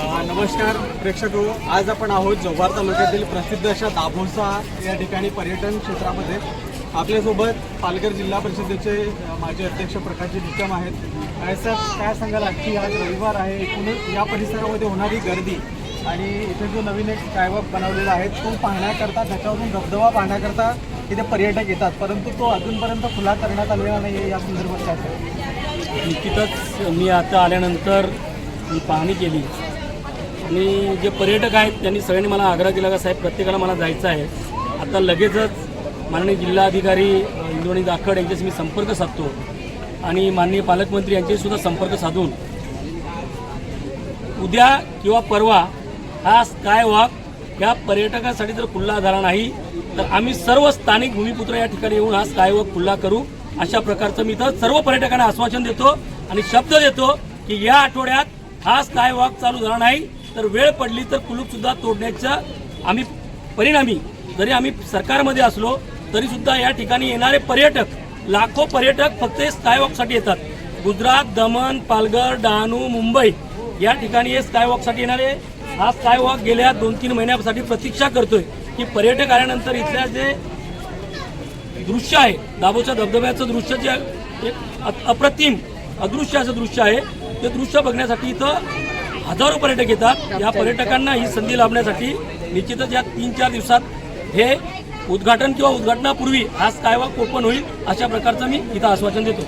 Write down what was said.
नमस्कार प्रेक्षक हो, आज आपण आहोत जव्हार तालुक्यातील प्रसिद्ध अशा दाभोसा या ठिकाणी पर्यटन क्षेत्रामध्ये। आपल्यासोबत पालघर जिल्हा परिषदेचे माजी अध्यक्ष प्रकाशजी निकम आहेत। काय सांगाल, आजची आज रविवार आहे, एकूणच या परिसरामध्ये होणारी गर्दी आणि इथे जो नवीन एक स्कायवॉक बनवलेला आहे तो पाहण्याकरता, त्याच्यावरून धबधबा पाहण्याकरता इथे पर्यटक येतात, परंतु तो अजूनपर्यंत खुला करण्यात आलेला नाही आहे। या संदर्भात काय सांगाल? निश्चितच मी आता आल्यानंतर मी पाहणी केली आणि जे पर्यटक आहेत त्यांनी सगळ्यांनी मला आग्रह केला का साहेब प्रत्येकाला मला जायचं आहे। आता लगेचच माननीय जिल्हाधिकारी इंद्राणी जाखड यांच्याशी मी संपर्क साधतो आणि माननीय पालकमंत्री यांच्याशी सुद्धा संपर्क साधून उद्या किंवा परवा हा स्काय वॉक या पर्यटकांसाठी जर खुला झाला नाही तर आम्ही सर्व स्थानिक भूमिपुत्र या ठिकाणी येऊन हा स्काय वॉक खुला करू, अशा प्रकारचं मी तर सर्व पर्यटकांना आश्वासन देतो आणि शब्द देतो की या आठवड्यात हा स्काय वॉक चालू झाला नाही तर वेळ पडली तर कुलूप सुद्धा तोडण्याचा आम्ही परिणामी, जरी आम्ही सरकारमध्ये असलो तरी सुद्धा या ठिकाणी येणारे पर्यटक, लाखो पर्यटक फक्त स्काय वॉकसाठी येतात। गुजरात, दमण, पालघर, डहाणू, मुंबई या ठिकाणी हे स्काय वॉकसाठी येणारे, हा स्काय वॉक गेल्या 2-3 महिन्यासाठी प्रतीक्षा करतोय की पर्यटक आल्यानंतर इथल्या जे दृश्य आहे, दाभोसा धबधब्याचं दृश्य जे एक अप्रतिम अदृश्य असं दृश्य आहे, ते दृश्य बघण्यासाठी इथं हजारो पर्यटक येतात। या पर्यटकांना ही संधी लाभण्यासाठी निश्चितच या 3-4 दिवसात हे उद्घाटन किंवा उद्घाटनापूर्वी हा स्काय वॉक ओपन होईल, अशा प्रकारचं मी इथं आश्वासन देतो।